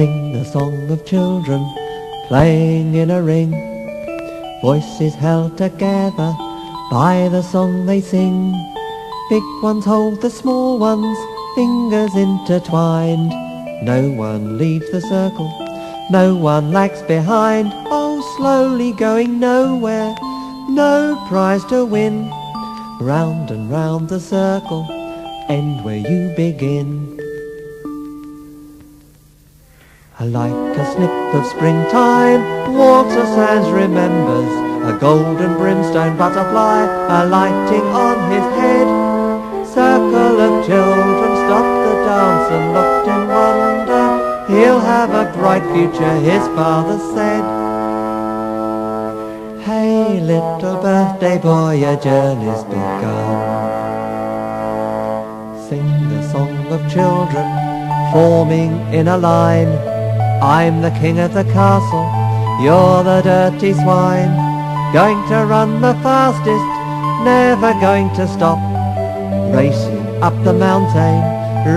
Sing the song of children playing in a ring, voices held together by the song they sing. Big ones hold the small ones, fingers intertwined. No one leaves the circle, no one lags behind. Oh, slowly going nowhere, no prize to win. Round and round the circle, end where you begin. Like a snip of springtime, water sands remembers a golden brimstone butterfly alighting on his head. Circle of children stopped the dance and looked in wonder. He'll have a bright future, his father said. Hey, little birthday boy, your journey's begun. Sing the song of children, forming in a line. I'm the king of the castle, you're the dirty swine. Going to run the fastest, never going to stop. Race you up the mountain,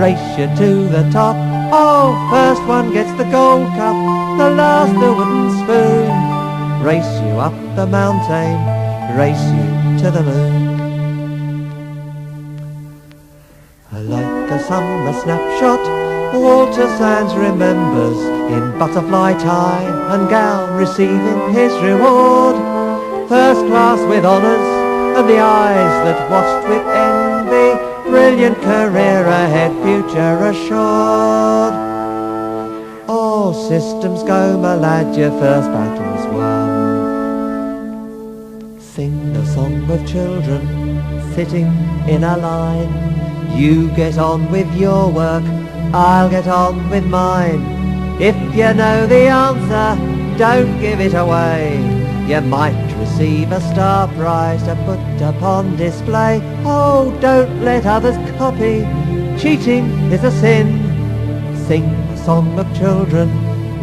race you to the top. Oh, first one gets the gold cup, the last the wooden spoon. Race you up the mountain, race you to the moon. Like a summer snapshot, Walter Sands remembers in butterfly tie and gown receiving his reward. First class with honours and the eyes that watched with envy. Brilliant career ahead, future assured. All systems go, my lad, your first battle's won. Sing the song of children sitting in a line. You get on with your work, I'll get on with mine. If you know the answer, don't give it away. You might receive a star prize to put upon display. Oh, don't let others copy, cheating is a sin. Sing the song of children,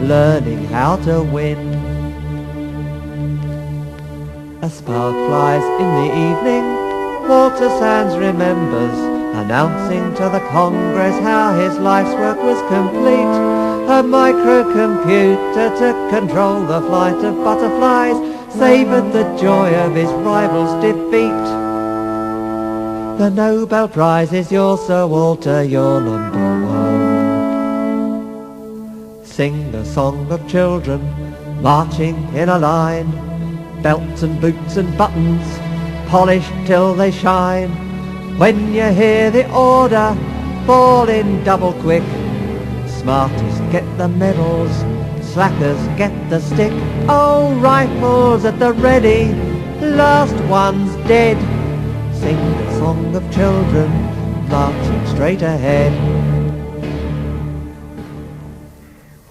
learning how to win. A spark flies in the evening, Walter Sands remembers, announcing to the Congress how his life's work was complete. A microcomputer to control the flight of butterflies savoured the joy of his rival's defeat. The Nobel Prize is yours, Sir Walter, you're number one. Sing the song of children marching in a line. Belts and boots and buttons polished till they shine. When you hear the order, fall in double quick. Smartest get the medals, slackers get the stick. Oh, rifles at the ready, last one's dead. Sing the song of children, marching straight ahead.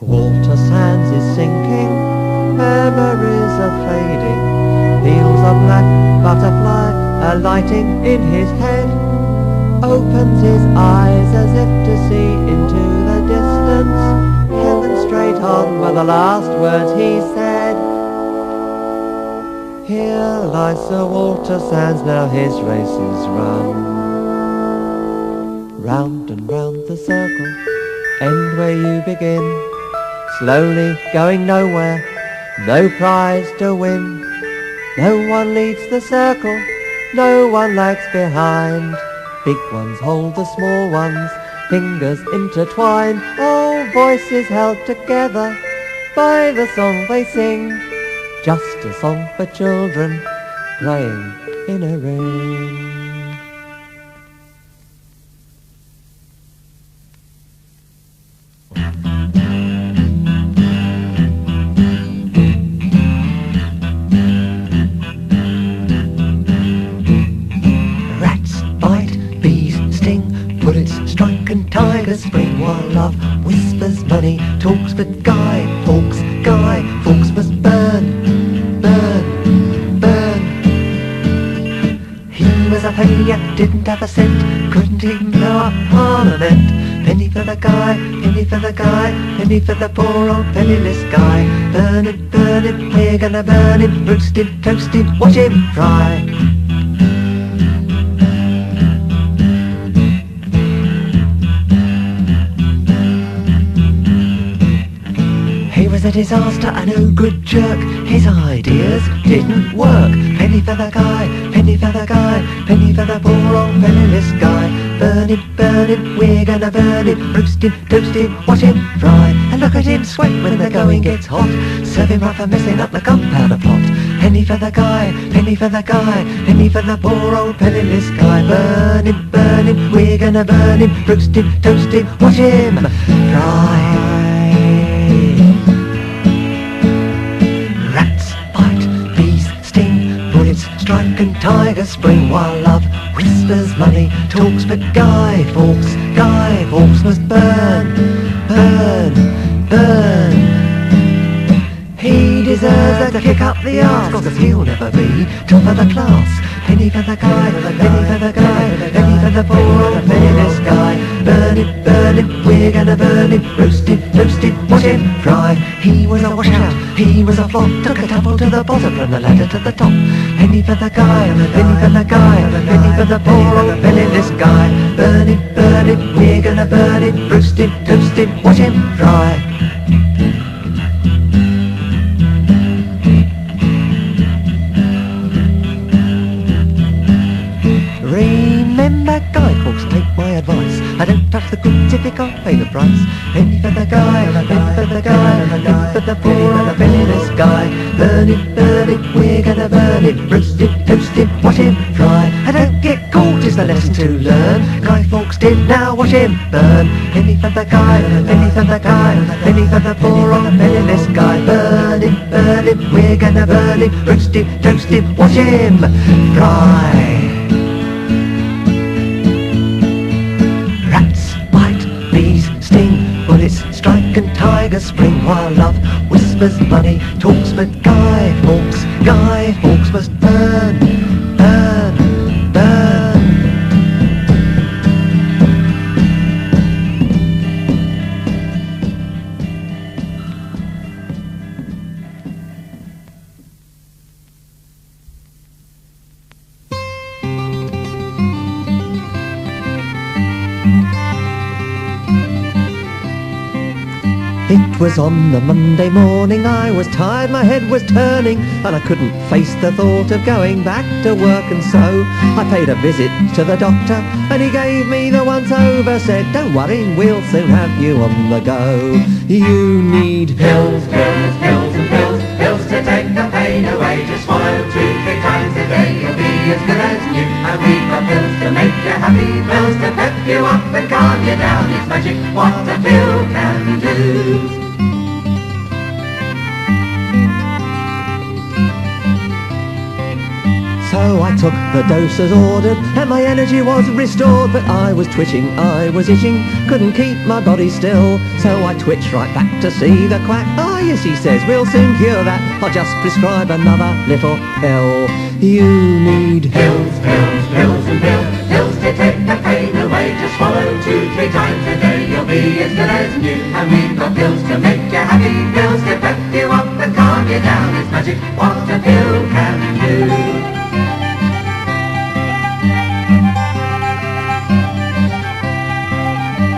Walter Sands is sinking, memories are fading. Peels a black butterfly alighting in his head. Opens his eyes as if to see into the distance. Heaven straight on were the last words he said. Here lies Sir Walter Sands, now his race is run. Round and round the circle, end where you begin. Slowly going nowhere, no prize to win. No one leads the circle, no one lags behind. Big ones hold the small ones, fingers intertwine. All voices held together by the song they sing. Just a song for children playing in a ring. Tigers spring while love whispers money, talks for Guy Fawkes must burn, burn, burn. He was a failure, didn't have a cent, couldn't even blow up Parliament. Penny for the guy, penny for the guy, penny for the poor old penniless guy. Burn it, we're gonna burn him, roast him, toast him, watch him fry. was a disaster, a no-good jerk. His ideas didn't work. Penny for the guy, penny for the guy, penny for the poor old penniless guy. Burn him, we're gonna burn him. Roast him, toast him, watch him fry. And look at him sweat when the going gets hot. Serve him right for messing up the gunpowder plot. Penny for the guy, penny for the guy, penny for the poor old penniless guy. Burn him, we're gonna burn him. Roast him, toast him, watch him fry. Rats bite, bees sting, bullets strike and tigers spring. While love whispers money, talks but Guy Fawkes must burn, burn, burn. He deserves a kick up the arse, 'cause he'll never be top of the class. Penny for the guy, penny for the guy, penny for the poor old penniless guy. Burn him, we're gonna burn him. Roast him, toast him, watch him fry. He was a washout, he was a flop. Took a tumble to the bottom from the ladder to the top. Penny for the guy, penny for the guy, penny for the poor old penniless guy. Burn him, we're gonna burn him. Roast him, toast him, watch him fry. Remember, Guy Fawkes, take my advice. I don't touch the goods if you can't pay the price. Penny for the guy, penny for the guy, penny for the poor old penniless guy. Burn him, we're gonna burn him. Roast him, toast him, watch him fry. And don't get caught is the lesson to learn. Guy Fawkes did, now watch him burn. Penny for the guy, penny for the guy, penny for the poor old penniless guy. Burn him, we're gonna burn him. Roast him, toast him, watch him fry. Bullets strike and tigers spring. While love whispers money, talks but Guy Fawkes must burn, burn, burn. It was on the Monday morning, I was tired, my head was turning, and I couldn't face the thought of going back to work, and so I paid a visit to the doctor, and he gave me the once over, said, don't worry, we'll soon have you on the go. You need pills, pills, pills and pills, pills to take the pain away. Just swallow 2-3 times a day, you'll be as good as new. And we've got pills to make you happy, pills to pep you up and calm you down. It's magic what a pill can do. So I took the dose as ordered, and my energy was restored. But I was twitching, I was itching, couldn't keep my body still. So I twitched right back to see the quack. Ah yes, he says, we'll soon cure that, I'll just prescribe another little pill. You need pills, pills, pills and pills, pills to take the pain away. Just swallow 2-3 times a day, you'll be as good as new. And we've got pills to make you happy, pills to pep you up and calm you down. It's magic what a pill can do.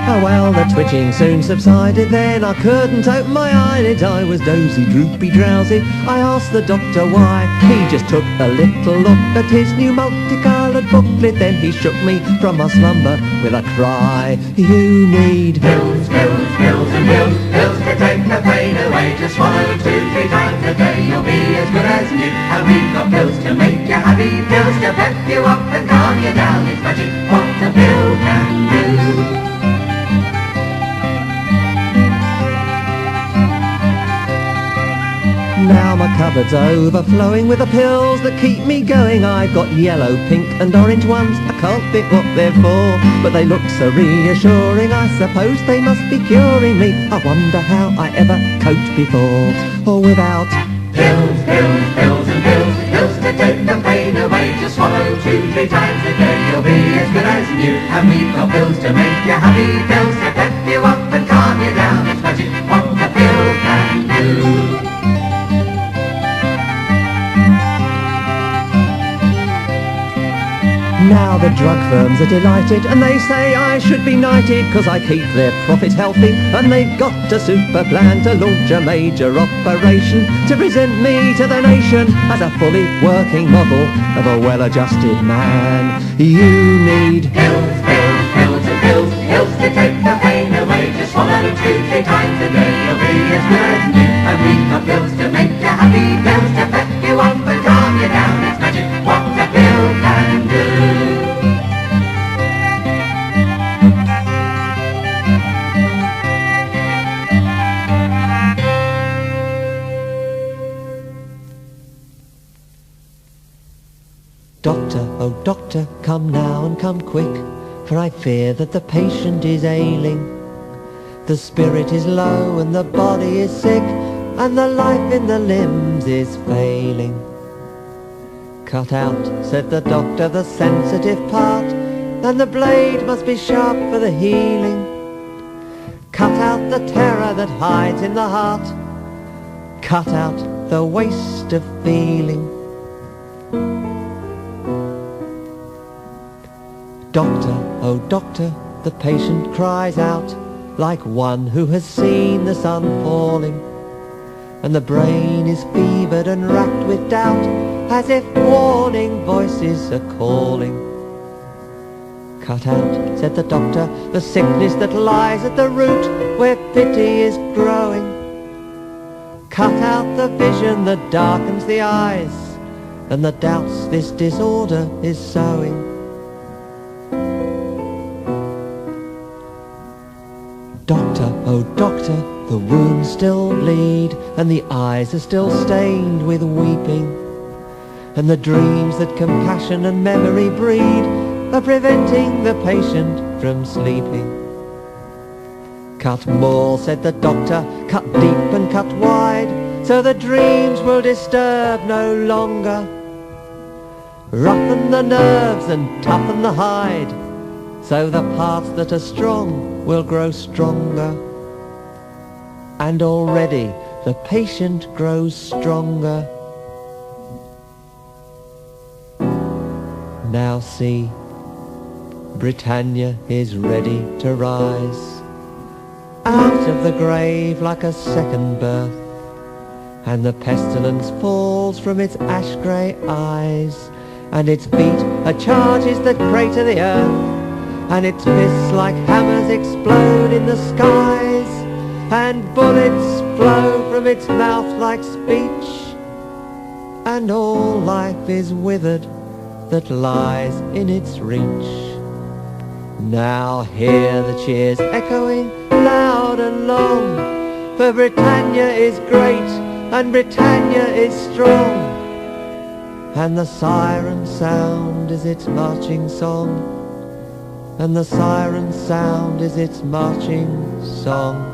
Oh well, the twitching soon subsided, then I couldn't open my eyelids. I was dozy, droopy, drowsy. I asked the doctor why. He just took a little look at his new multicoloured booklet. Then he shook me from my slumber with a cry. You need pills, pills, pills and pills, pills to take the pain away. Just swallow 2-3 times a day, you'll be as good as new. And we've got pills to make you happy, pills to pep you up and calm you down. It's magic what a pill can do. Now my cupboard's overflowing with the pills that keep me going. I've got yellow, pink and orange ones, I can't think what they're for, but they look so reassuring, I suppose they must be curing me. I wonder how I ever coped before, or without pills, pills, pills and pills, pills to take the pain away. Just swallow 2-3 times a day, you'll be as good as new. And we've got pills to make you happy, pills to pep you up and calm you down. It's magic what a pill can do. Now Now the drug firms are delighted, and they say I should be knighted, 'cause I keep their profits healthy, and they've got a super plan to launch a major operation to present me to the nation as a fully working model of a well-adjusted man. You need Pills, pills, pills and pills, pills to take the pain away. Just swallow 2-3 times a day, you'll be as good as new. And we've got pills to make you happy, pills to pep you up and calm you down. It's magic what a pill can do. Doctor, oh doctor, come now and come quick, for I fear that the patient is ailing. The spirit is low and the body is sick, and the life in the limbs is failing. Cut out, said the doctor, the sensitive part, and the blade must be sharp for the healing. Cut out the terror that hides in the heart, cut out the waste of feeling. Doctor, oh doctor, the patient cries out, like one who has seen the sun falling, and the brain is fevered and racked with doubt, as if warning voices are calling. Cut out, said the doctor, the sickness that lies at the root, where pity is growing. Cut out the vision that darkens the eyes, and the doubts this disorder is sowing. Doctor, oh doctor, the wounds still bleed, and the eyes are still stained with weeping, and the dreams that compassion and memory breed are preventing the patient from sleeping. Cut more, said the doctor, cut deep and cut wide, so the dreams will disturb no longer. Roughen the nerves and toughen the hide, so the parts that are strong will grow stronger. And already the patient grows stronger. Now see, Britannia is ready to rise out of the grave like a second birth, and the pestilence falls from its ash-grey eyes, and its feet are charges that crater the earth, and its fists like hammers explode in the skies, and bullets flow from its mouth like speech, and all life is withered that lies in its reach. Now hear the cheers echoing loud and long, for Britannia is great and Britannia is strong, and the siren sound is its marching song, and the siren sound is its marching song.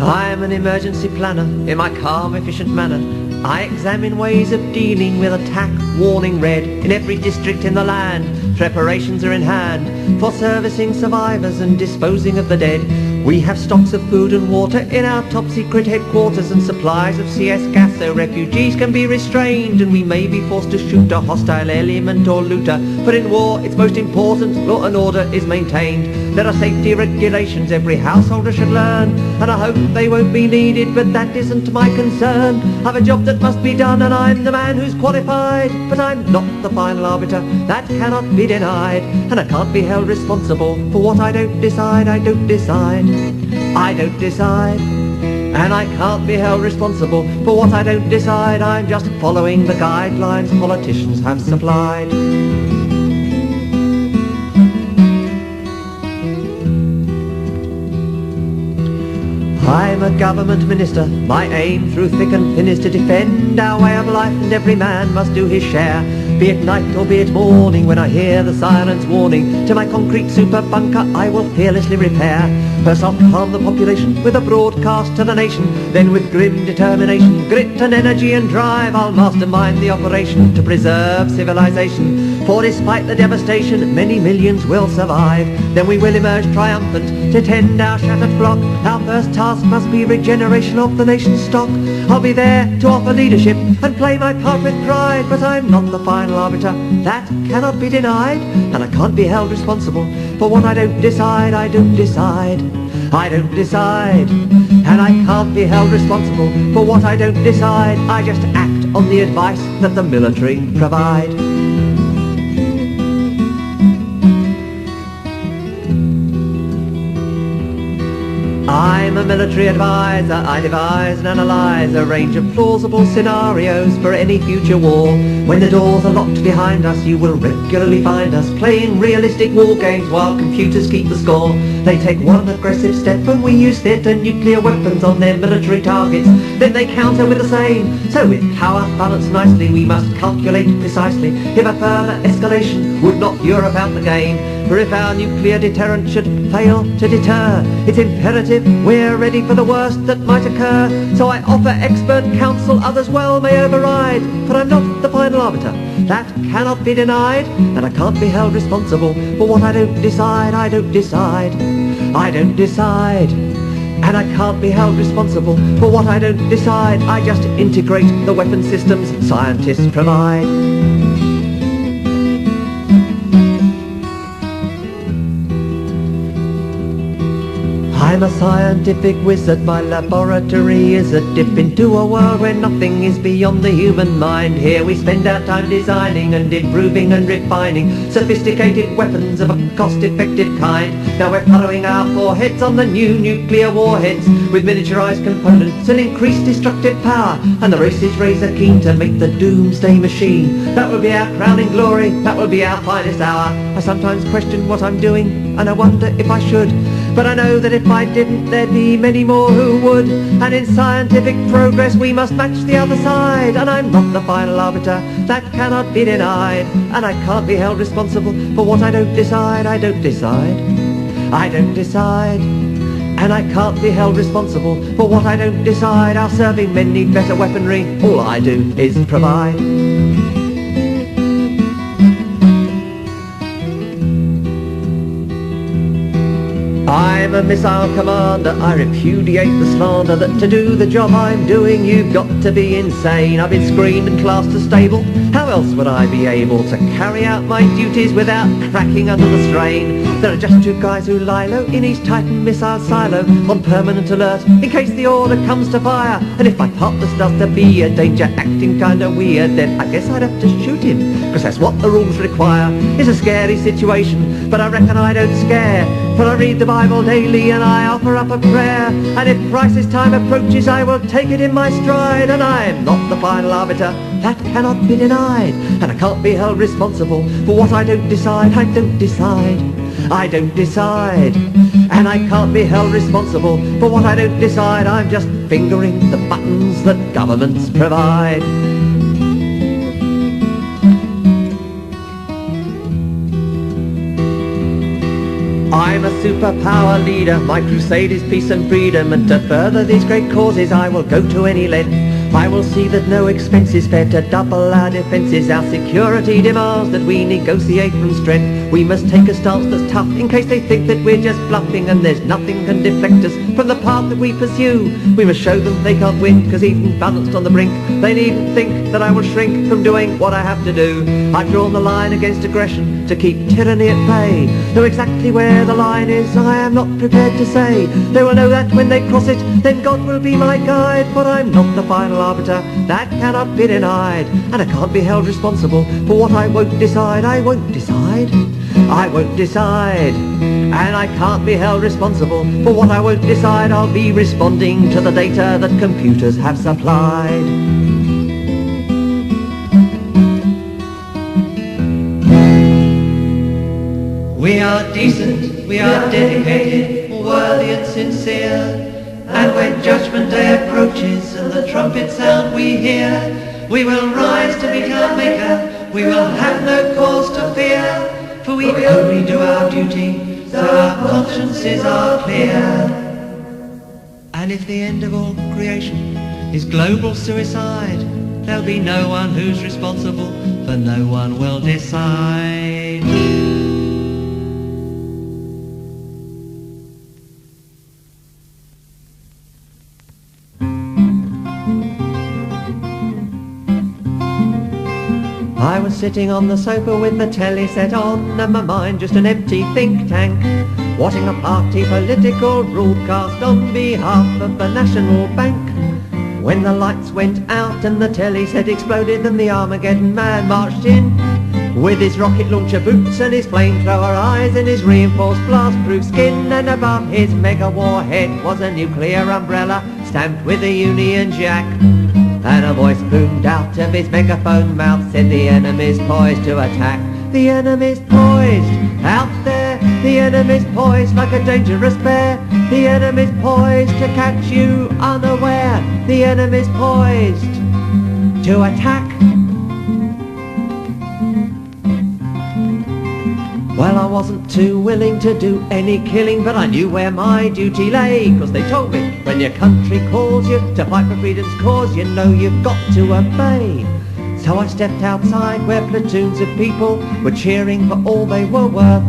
I'm an emergency planner. In my calm, efficient manner, I examine ways of dealing with attack warning red in every district in the land. Preparations are in hand for servicing survivors and disposing of the dead. We have stocks of food and water in our top-secret headquarters, and supplies of CS gas so refugees can be restrained, and we may be forced to shoot a hostile element or looter. But in war, it's most important law and order is maintained. There are safety regulations every householder should learn, and I hope they won't be needed, but that isn't my concern. I've a job that must be done, and I'm the man who's qualified, but I'm not the final arbiter, that cannot be denied, and I can't be held responsible for what I don't decide. I don't decide, and I can't be held responsible for what I don't decide. I'm just following the guidelines politicians have supplied. I'm a government minister. My aim through thick and thin is to defend our way of life, and every man must do his share, be it night or be it morning. When I hear the siren's warning, to my concrete super bunker I will fearlessly repair. First I'll calm the population with a broadcast to the nation, then with grim determination, grit and energy and drive, I'll mastermind the operation to preserve civilization. For despite the devastation, many millions will survive. Then we will emerge triumphant to tend our shattered flock. Our first task must be regeneration of the nation's stock. I'll be there to offer leadership and play my part with pride, but I'm not the final arbiter, that cannot be denied. And I can't be held responsible for what I don't decide. I don't decide, I don't decide. And I can't be held responsible for what I don't decide. I just act on the advice that the military provide. I'm a military advisor. I devise and analyse a range of plausible scenarios for any future war. When the doors are locked behind us, you will regularly find us playing realistic war games while computers keep the score. They take one aggressive step and we use theatre nuclear weapons on their military targets. Then they counter with the same. So with power balanced nicely, we must calculate precisely if a further escalation would knock Europe out the game. For if our nuclear deterrent should fail to deter, it's imperative we're ready for the worst that might occur. So I offer expert counsel, others well may override. But I'm not the final arbiter, that cannot be denied. And I can't be held responsible for what I don't decide. I don't decide, I don't decide. And I can't be held responsible for what I don't decide. I just integrate the weapon systems scientists provide. I'm a scientific wizard, my laboratory is a dip into a world where nothing is beyond the human mind. Here we spend our time designing and improving and refining sophisticated weapons of a cost-effective kind. Now we're following our foreheads on the new nuclear warheads with miniaturized components and increased destructive power. And the race is razor keen to make the doomsday machine. That will be our crowning glory, that will be our finest hour. I sometimes question what I'm doing and I wonder if I should. But I know that if I didn't, there'd be many more who would. And in scientific progress we must match the other side. And I'm not the final arbiter, that cannot be denied. And I can't be held responsible for what I don't decide. I don't decide, I don't decide. And I can't be held responsible for what I don't decide. Our serving men need better weaponry, all I do is provide. I'm a missile commander, I repudiate the slander that to do the job I'm doing you've got to be insane. I've been screened and classed as stable, how else would I be able to carry out my duties without cracking under the strain? There are just two guys who lie low in each Titan missile silo on permanent alert in case the order comes to fire. And if my partner starts to be a danger, acting kinda weird, then I guess I'd have to shoot him, cause that's what the rules require. It's a scary situation, but I reckon I don't scare. For I read the Bible daily and I offer up a prayer. And if crisis time approaches I will take it in my stride. And I'm not the final arbiter, that cannot be denied. And I can't be held responsible for what I don't decide. I don't decide, I don't decide. And I can't be held responsible for what I don't decide. I'm just fingering the buttons that governments provide. I'm a superpower leader, my crusade is peace and freedom, and to further these great causes I will go to any length. I will see that no expense is spared to double our defences. Our security demands that we negotiate from strength. We must take a stance that's tough in case they think that we're just bluffing, and there's nothing can deflect us from the path that we pursue. We must show them they can't win, cause even balanced on the brink, they needn't think that I will shrink from doing what I have to do. I've drawn the line against aggression to keep tyranny at bay. Though exactly where the line is I am not prepared to say. They will know that when they cross it, then God will be my guide. But I'm not the final arbiter, that cannot be denied. And I can't be held responsible for what I won't decide. I won't decide, I won't decide. And I can't be held responsible for what I won't decide. I'll be responding to the data that computers have supplied. We are decent, we are dedicated, worthy and sincere. And when Judgment Day approaches and the trumpet sound we hear, we will rise to meet our Maker, we will have no cause to fear. For we only do our duty, so our consciences are clear. And if the end of all creation is global suicide, there'll be no one who's responsible, for no one will decide. I was sitting on the sofa with the telly set on, and my mind just an empty think tank, watching a party political broadcast on behalf of the National Bank. When the lights went out and the telly set exploded, and the Armageddon man marched in, with his rocket launcher boots and his flamethrower eyes and his reinforced blast-proof skin, and above his mega warhead was a nuclear umbrella stamped with a Union Jack. And a voice boomed out of his megaphone mouth, said the enemy's poised to attack. The enemy's poised out there, the enemy's poised like a dangerous bear. The enemy's poised to catch you unaware. The enemy's poised to attack. Well, I wasn't too willing to do any killing, but I knew where my duty lay, 'cause they told me when your country calls you to fight for freedom's cause, you know you've got to obey. So I stepped outside where platoons of people were cheering for all they were worth,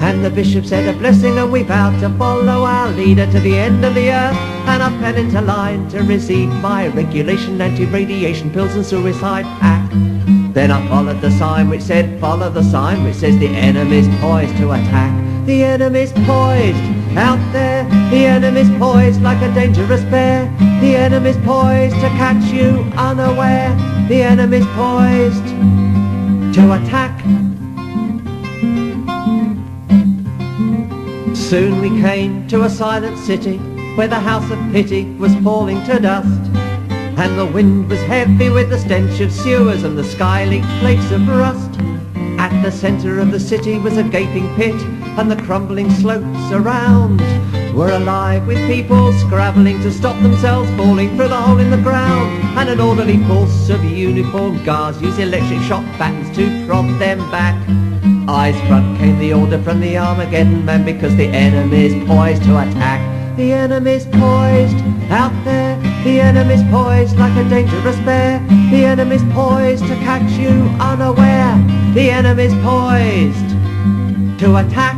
and the bishop said a blessing and we vowed to follow our leader to the end of the earth. And I fell into line to receive my regulation anti-radiation pills and suicide pack. Then I followed the sign which said, follow the sign which says the enemy's poised to attack. The enemy's poised out there, the enemy's poised like a dangerous bear. The enemy's poised to catch you unaware. The enemy's poised to attack. Soon we came to a silent city where the house of pity was falling to dust, and the wind was heavy with the stench of sewers and the sky leaked flakes of rust. At the centre of the city was a gaping pit, and the crumbling slopes around were alive with people scrabbling to stop themselves falling through the hole in the ground. And an orderly force of uniformed guards used electric shock batons to prod them back. Eyes front came the order from the Armageddon man, because the enemy's poised to attack. The enemy's poised out there, the enemy's poised like a dangerous bear. The enemy's poised to catch you unaware. The enemy's poised to attack.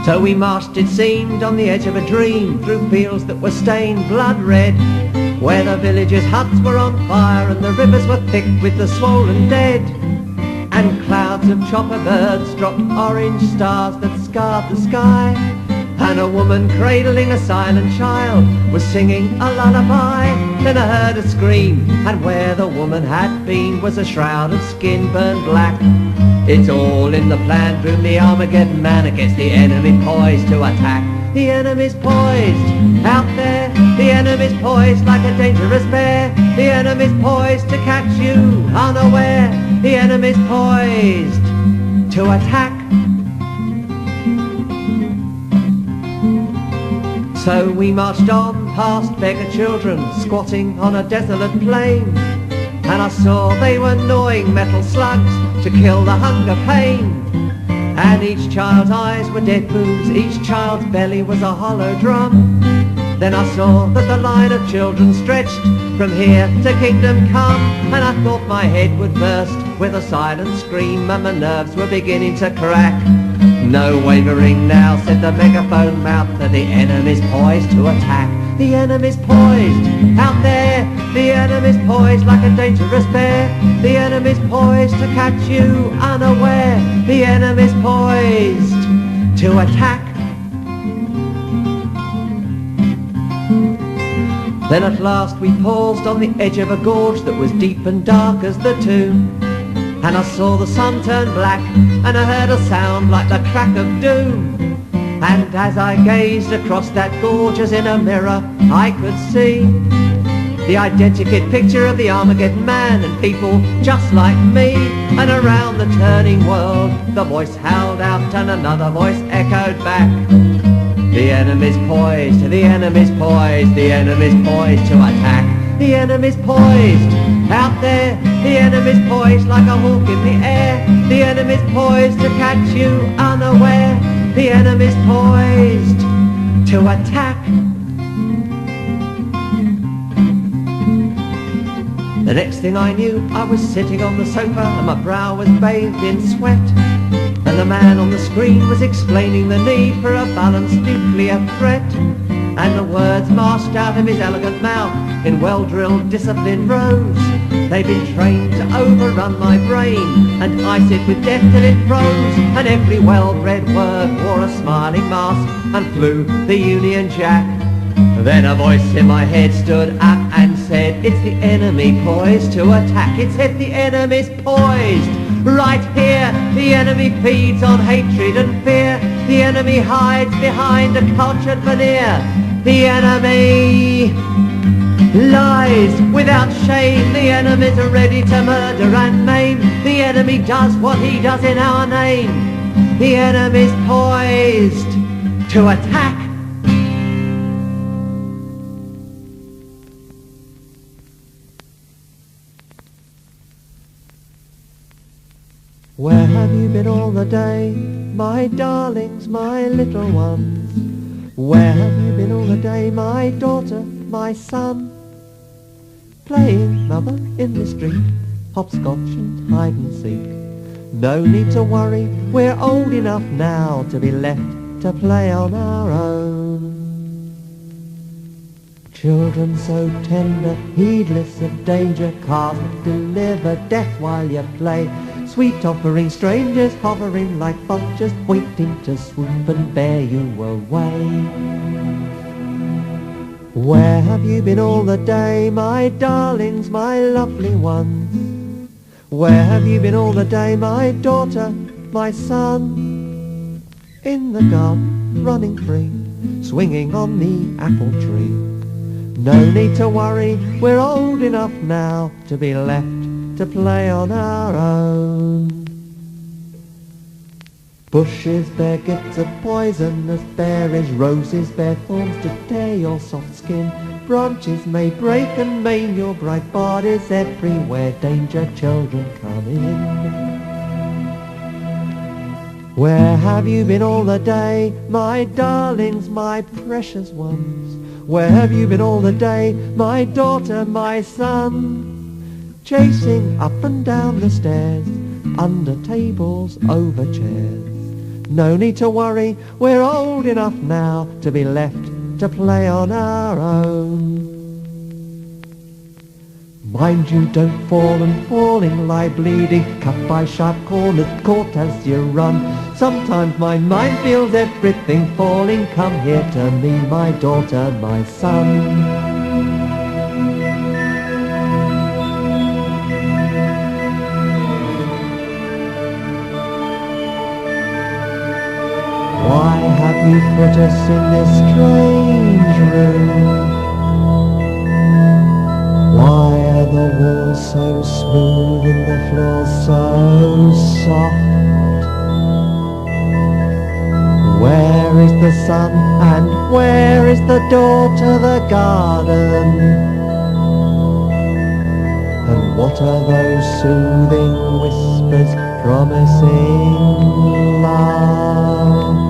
So we marched, it seemed, on the edge of a dream, through fields that were stained blood red, where the villagers' huts were on fire and the rivers were thick with the swollen dead. And clouds of chopper birds dropped orange stars that scarred the sky, and a woman cradling a silent child was singing a lullaby. Then I heard a scream, and where the woman had been was a shroud of skin burned black. It's all in the planned room, the Armageddon man against the enemy poised to attack. The enemy's poised out there, the enemy's poised like a dangerous bear. The enemy's poised to catch you unaware. The enemy's poised to attack. So we marched on past beggar children squatting on a desolate plain, and I saw they were gnawing metal slugs to kill the hunger pain. And each child's eyes were dead boobs, each child's belly was a hollow drum. Then I saw that the line of children stretched from here to kingdom come, and I thought my head would burst with a silent scream, and my nerves were beginning to crack. No wavering now, said the megaphone mouth, that the enemy's poised to attack. The enemy's poised out there, the enemy's poised like a dangerous bear. The enemy's poised to catch you unaware. The enemy's poised to attack. Then at last we paused on the edge of a gorge that was deep and dark as the tomb, and I saw the sun turn black, and I heard a sound like the crack of doom. And as I gazed across that gorge as in a mirror, I could see the identical picture of the Armageddon man and people just like me. And around the turning world the voice howled out and another voice echoed back. The enemy's poised, the enemy's poised, the enemy's poised to attack. The enemy's poised out there, the enemy's poised like a hawk in the air. The enemy's poised to catch you unaware. The enemy's poised to attack. The next thing I knew, I was sitting on the sofa and my brow was bathed in sweat. And the man on the screen was explaining the need for a balanced nuclear threat. And the words marched out of his elegant mouth in well-drilled, disciplined rows. They've been trained to overrun my brain, and I sit with death till it froze. And every well-bred word wore a smiling mask and flew the Union Jack. Then a voice in my head stood up and said, it's the enemy poised to attack. It said the enemy's poised. Right here, the enemy feeds on hatred and fear. The enemy hides behind a cultured veneer. The enemy lies without shame. The enemies are ready to murder and maim. The enemy does what he does in our name. The enemy's poised to attack. Where have you been all the day, my darlings, my little ones? Where have you been all the day, my daughter, my son? Playing, mother, in the street, hopscotch and hide and seek. No need to worry, we're old enough now to be left to play on our own. Children so tender, heedless of danger, can't deliver death while you play. Sweet offering strangers hovering like vultures, waiting to swoop and bear you away. Where have you been all the day, my darlings, my lovely ones? Where have you been all the day, my daughter, my son? In the garden, running free, swinging on the apple tree. No need to worry, we're old enough now to be left to play on our own. Bushes bear gifts of poisonous berries, roses bear thorns to tear your soft skin. Branches may break and maim your bright bodies, everywhere danger, children come in. Where have you been all the day, my darlings, my precious ones? Where have you been all the day, my daughter, my son? Chasing up and down the stairs, under tables, over chairs. No need to worry, we're old enough now to be left to play on our own. Mind you don't fall, and falling lie bleeding, cut by sharp corners, caught as you run. Sometimes my mind feels everything falling. Come here to me, my daughter, my son. Why have you put us in this strange room? Why are the walls so smooth and the floor so soft? Where is the sun and where is the door to the garden? And what are those soothing whispers promising love?